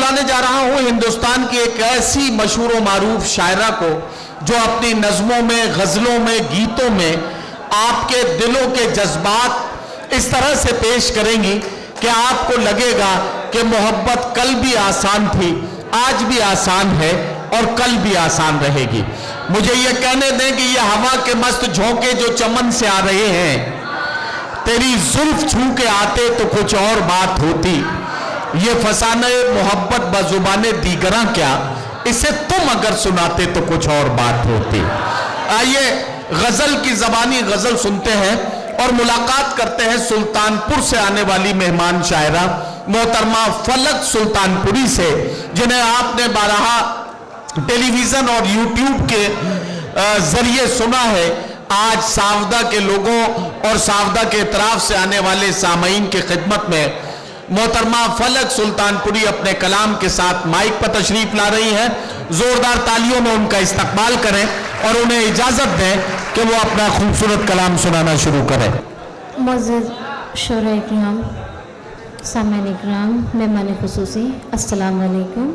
बुलाने जा रहा हूं हिंदुस्तान की एक ऐसी मशहूर व मारूफ शायरा को जो अपनी नज़मों में, गज़लों में, गीतों में आपके दिलों के जज्बात इस तरह से पेश करेंगी कि आपको लगेगा कि मोहब्बत कल भी आसान थी, आज भी आसान है और कल भी आसान रहेगी। मुझे ये कहने दें कि ये हवा के मस्त झोंके जो चमन से आ रहे हैं, तेरी जुल्फ छू के आते तो कुछ और बात होती। ये फसाने मोहब्बत बजुबाने दीगरा क्या, इसे तुम अगर सुनाते तो कुछ और बात होती। आइए गजल की जबानी गजल सुनते हैं और मुलाकात करते हैं सुल्तानपुर से आने वाली मेहमान शायरा मोहतरमा फलक सुल्तानपुरी से, जिन्हें आपने बारहा टेलीविजन और यूट्यूब के जरिए सुना है। आज सावदा के लोगों और सावदा के इतराफ से आने वाले सामईन की खिदमत में मोहतरमा फलक सुल्तानपुरी अपने कलाम के साथ माइक पर तशरीफ ला रही हैं। जोरदार तालियों में उनका इस्तकबाल करें और उन्हें इजाजत दें कि वो अपना खूबसूरत कलाम सुनाना शुरू करें। मुअज़्ज़ज़ शोराए किराम, सामईन इकराम, मेहमान खुसूसी, अस्सलाम वालेकुम।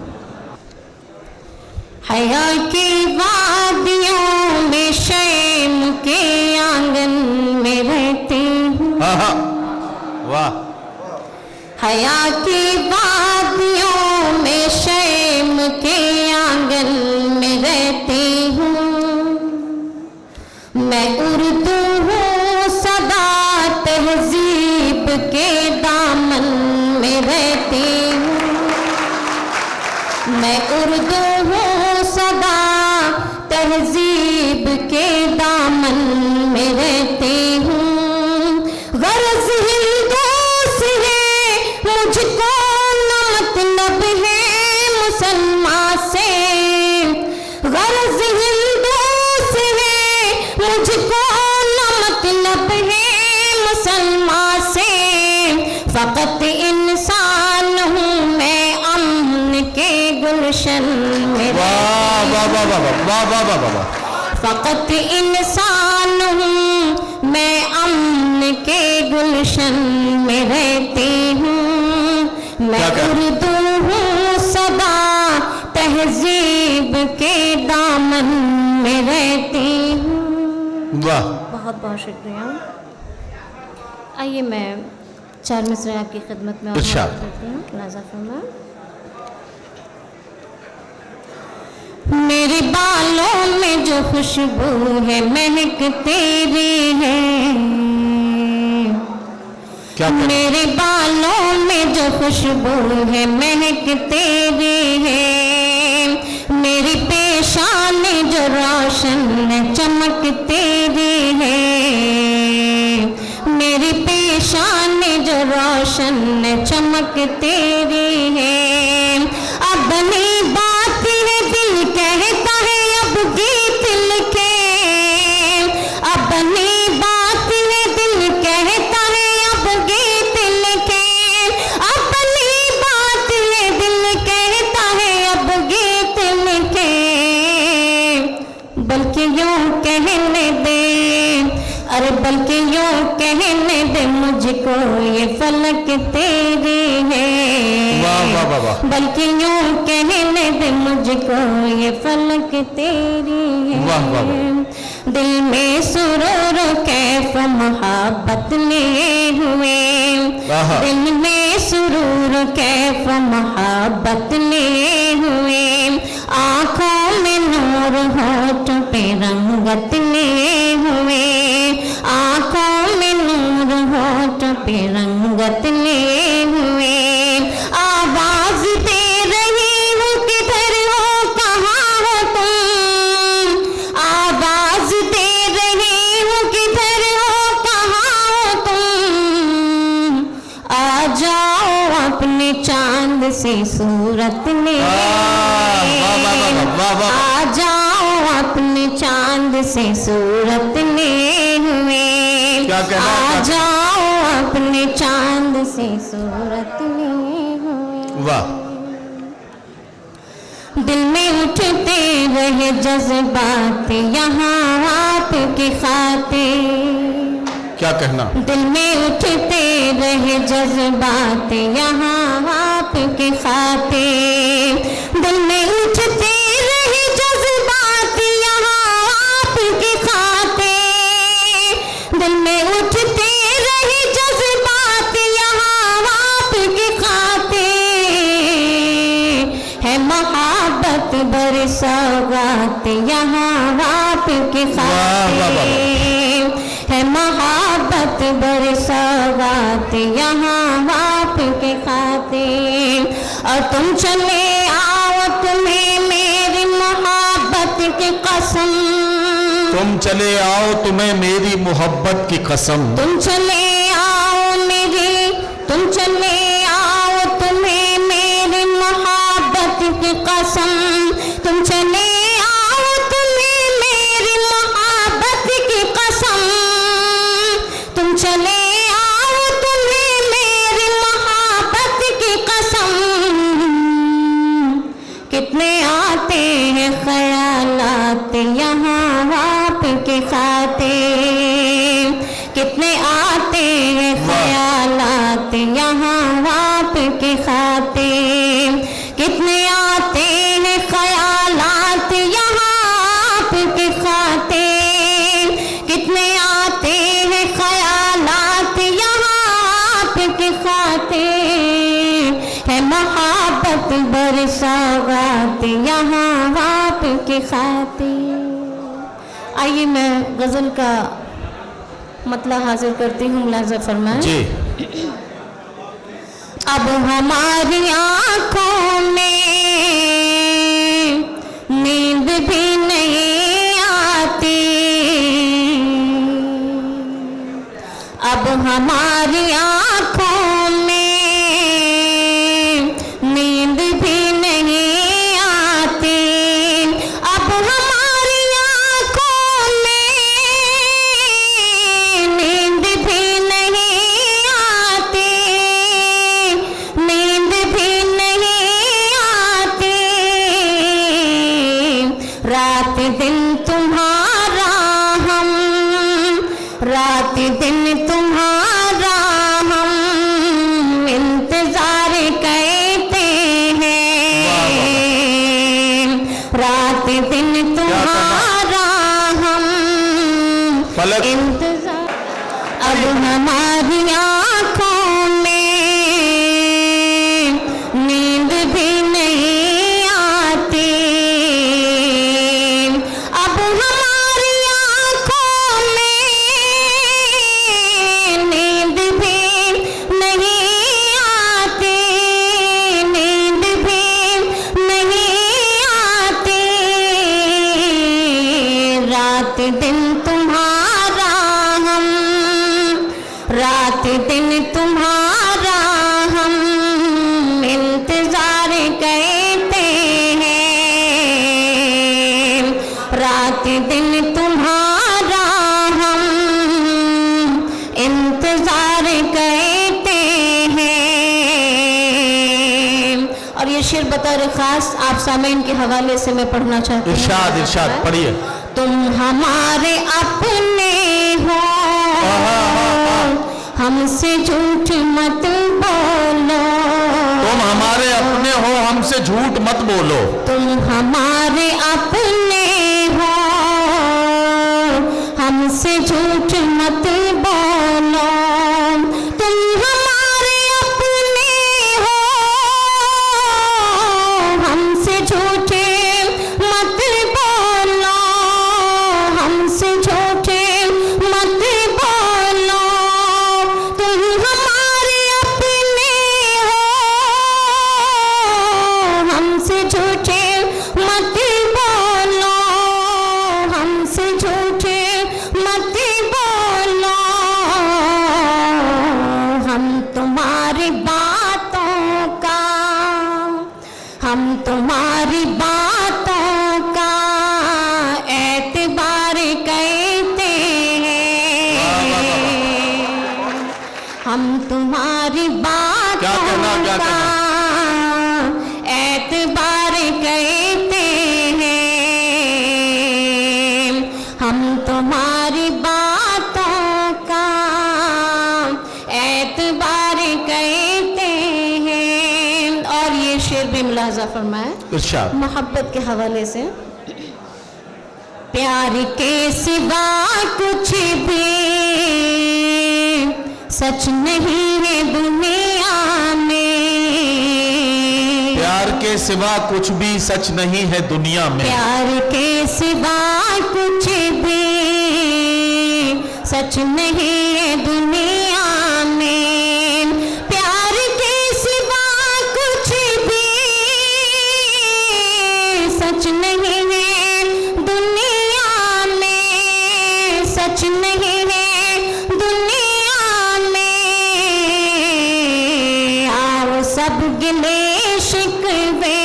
हया की वादियों में शैम के आंगन में रहती हूँ। वाह। हया की वादियों में शैम के आंगन में रहती हूँ। मैं उर्दू हूँ सदा तहजीब के दामन में रहती हूँ। मैं उर्दू हूँ सदा तहजीब के दामन में रहती हूँ। गरज हिंदू से है मुझको न मतलब है मुसलमान से। गरज हिंदू से है मुझको न मतलब है मुसलमान से। फकत इंसान हूँ मैं अमन के गुलशन में। वाह वाह वाह वाह वाह वाह वाह वाह। फकत इंसान हूँ मैं अमन के गुलशन में रहती हूँ। मैं उर्दू हूँ सदा तहजीब के दामन में रहती हूँ। वाह, बहुत बहुत शुक्रिया। आइए मैं 4 मिसरे आपकी खिदमत में करती हूँ। नाज़ा फरमाएं। मेरे बालों में जो खुशबू है महक तेरी है। क्या मेरे बालों में जो खुशबू है महक तेरी है। मेरी पेशान जो रोशन चमक तेरी है। मेरी पेशान जो रोशन चमक तेरी है। अपनी बात है दिल कहता है अब गीत लिखे। अपनी बात है दिल कहता है अब गीत लिखे। अपनी बात है दिल कहता है अब गीत लिखे। बल्कि यूं कहने दे, अरे बल्कि यूं कहने दे मुझको ये फलक तेरी है। वाह वाह वाह वाह। बल्कि यूं कहने दे मुझको ये फलक तेरी है। वाह वाह वाह। दिल में सुरूर कैफ मोहब्बत लिए हुए। दिल में सुरूर कैफ मोहब्बत लिए हुए। आँखों में नूर होठ पे रंगत लिए हुए। आँखों में नूर होठ पे रंगत लिए हुए। आवाज दे रही हूँ किधर हो कहाँ हो तुम। आवाज दे रही हूँ किधर हो कहाँ हो तुम। आ जाओ अपने चांद से सूरत ले। आ जाओ अपने चांद से सूरत ले हुए। आ जाओ अपने चांद से सूरत ले हुए। वाह। दिल में उठते रहे जज्बात यहाँ आपकी खातिर। क्या कहना? दिल में उठते रहे जज्बात यहाँ आपके खातिर, दिल में उठते रहे जज्बात यहाँ आपके खातिर, दिल में उठते रहे जज्बात यहाँ आपके खातिर, है मोहब्बत बरसात यहाँ आपके खातिर, है मोहब्बत बरसात यहाँ आपके खातिर। और तुम चले आओ तुम्हें मेरी मोहब्बत की कसम, तुम चले आओ तुम्हें मेरी मोहब्बत की कसम, तुम चले आओ मेरी, तुम चले आओ तुम्हें मेरी मोहब्बत की कसम, तुम चले आओ तुम्हें मेरी मोहब्बत की कसम, तुम चले आओ तुम्हें मेरी मोहब्बत की कसम। कितने आते हैं ख्यालात यहाँ आपके खातिर, कितने आते हैं ख्यालात यहाँ आपके खातिर, कितने आते हैं ख्यालात यहाँ आपके खातिर, कितने आते हैं ख्यालात यहाँ आपके खातिर, है मोहब्बत बरसात यहाँ आपके खातिर। आइए मैं गज़ल का मतलब हाजिर करती हूँ, मुलाज़ा फरमाएं। जी। अब हमारी आँखों में नींद भी नहीं आती, अब हमारी आँखों में नींद भी नहीं आती, अब हमारी आँखों में नींद भी नहीं आती, नींद भी नहीं आती, रात दिन तुम्हारा हम, रात दिन तुम्हारा हम इंतजार करते हैं, रात दिन तुम्हारा हम पलक। इंतजार। अब हमारी आँखों में नींद भी नहीं आती, अब हमारी आँखों में नींद भी नहीं आती, नींद भी नहीं आती, रात दिन तुम्हारा हम, रात दिन तुम्हारा हम इंतजार करते हैं, रात दिन तुम्हारा हम इंतजार करते हैं। और ये शेर बतौर खास आप सामीन के हवाले से मैं पढ़ना चाहती हूँ। इरशाद इरशाद पढ़िए। तुम हमारे अपने हो, हमसे झूठ मत बोलो, तुम हमारे अपने हो हमसे झूठ मत बोलो, तुम हमारे अपने हो हमसे झूठ मत बोलो, तुम हमारे अपने हो हमसे झूठे मत बोलो, हमसे झूठे मत बोलो, तुम हमारे अपने हो हमसे झूठे मत बोलो, हमसे झूठे मत बोलो, हम तुम्हारी बातों का, हम तुम्हारी बातों का एतबार करते हैं, हम तुम्हारी बातों क्या का एतबार करते हैं, हम तुम्हारी बातों का मुलाहजा फरमाए इरशाद। मोहब्बत के हवाले से। प्यार के सिवा कुछ भी सच नहीं है दुनिया में, प्यार के सिवा कुछ भी सच नहीं है दुनिया में, प्यार के सिवा कुछ भी सच नहीं है दुनिया में, प्यार के सिवा कुछ भी सच नहीं है दुनिया में, सच नहीं है दुनिया में। आओ सब गिले शिकवे,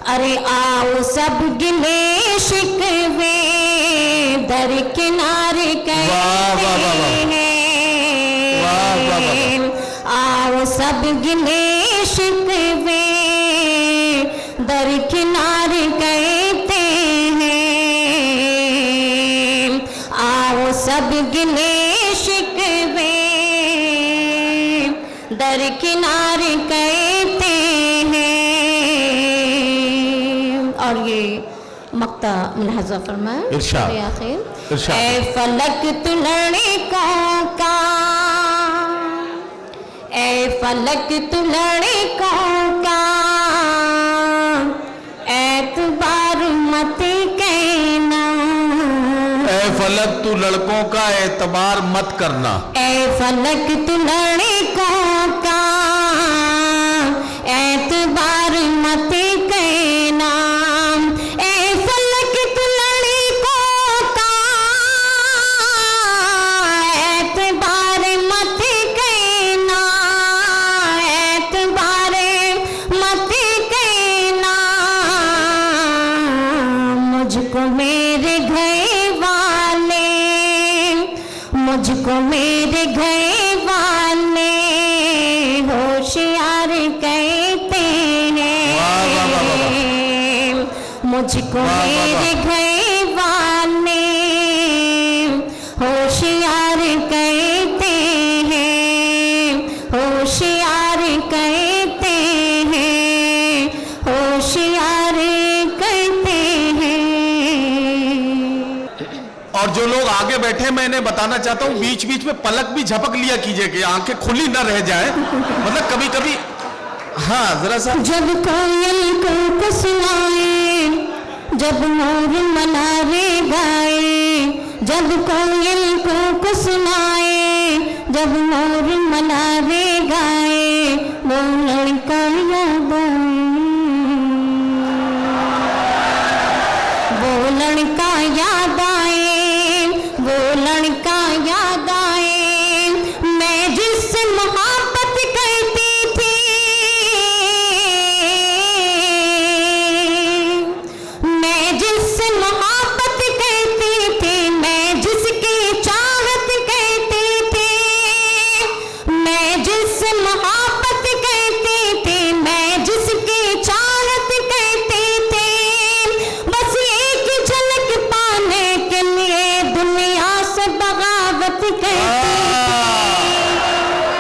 अरे आओ सब गिले शिकवे दरकिनार करते हैं, आओ सब गिले शिकवे दरकिनार करते हैं, आओ सब गिले शिकवे दरकिनार करते हैं। और ये मक्ता मुलाहजा फरमाए इरशाद। आखिर ए फलक तू लड़कों का, ए फलक तू लड़कों का एतबार मत कहना, ए फलक तू लड़कों का एतबार मत करना, ए फलक तू लड़कों का एतबार मत कहना, ए फलक तू लड़कों का एतबार मत कहना, एतबार मत कहना। मुझको मेरे घर वाले, मुझको मेरे घर वाले होशियार कहते हैं, मुझको मेरे घर वाले होशियार कहते हैं, होशियार कहते हैं, होशियार कहते हैं। और जो लोग आगे बैठे मैं इन्हें बताना चाहता हूँ बीच बीच में पलक भी झपक लिया कीजिए कि आंखें खुली न रह जाए, मतलब कभी कभी। हाँ जरा सा। जब कोयल को सुनाए, जब मोर मनारे गाए, जब कोयल को सुनाए, जब मोर मनारे गाए, वो लड़का याद आए, वो लड़का याद आए, वो लड़का याद आए, मैं जिससे मोहब्बत करती थी, मैं जिससे मोहब्बत करती थी, मैं जिसकी चाहत करती थी, मैं जिससे मोहब्बत करती थी, मैं जिसकी चाहत करती थी, बस एक झलक पाने के लिए दुनिया से बगावत करती थी।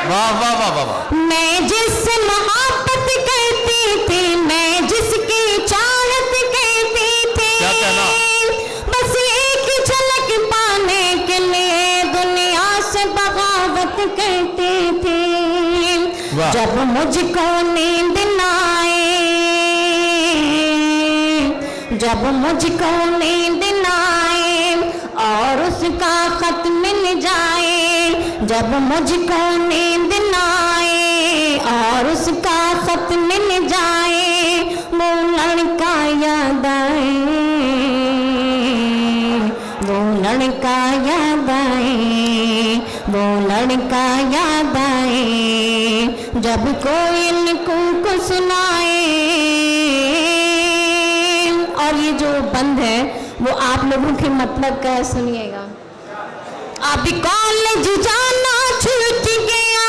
वाह वाह वाह वाह वाह। मैं जिससे मोहब्बत करती थी, मैं जिसकी चाहत करती थी, क्या कहना? बस एक झलक पाने के लिए दुनिया से बगावत करती थी। वाह। जब मुझको नींद न आए, जब मुझको नींद न आए और उसका खत मिल जाए, जब मुझको नींद न आए और उसका खत मिल जाए, वो लड़का याद आए, वो लड़का याद आए, वो लड़का याद आए, जब कोयल को सुनाए। और ये जो बंद है वो आप लोगों के मतलब का है, सुनिएगा। अभी कॉलेज जाना छूट गया,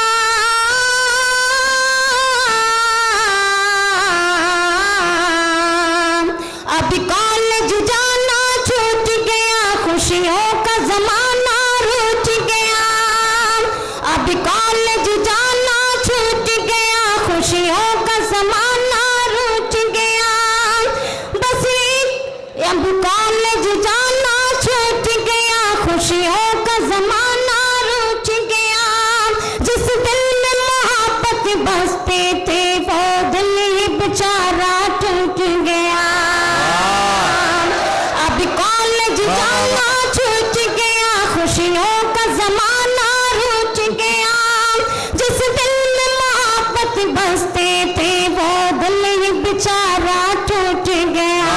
अभी कॉलेज जाना छूट गया, खुशियों का जमाना रूठ गया, अभी कॉलेज जाना छूट गया, खुशियों का जमाना खुशियों का जमाना रुच गया, जिस दिल में मोहब्बत बसते थे वो दिल ही बेचारा टूट गया। अब कॉलेज जाना छूट गया, खुशियों का जमाना रुच गया, जिस दिल में मोहब्बत बसते थे वो दिल ही बेचारा टूट गया।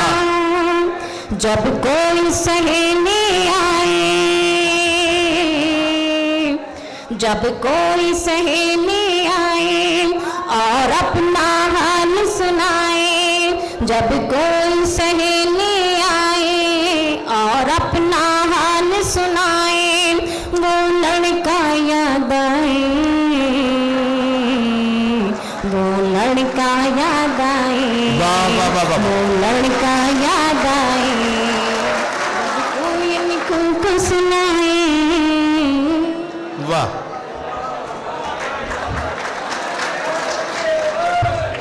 जब कोई सहेली आए, जब कोई सहेली आए और अपना हाल सुनाए, जब कोई सहेली आए और अपना हाल सुनाए,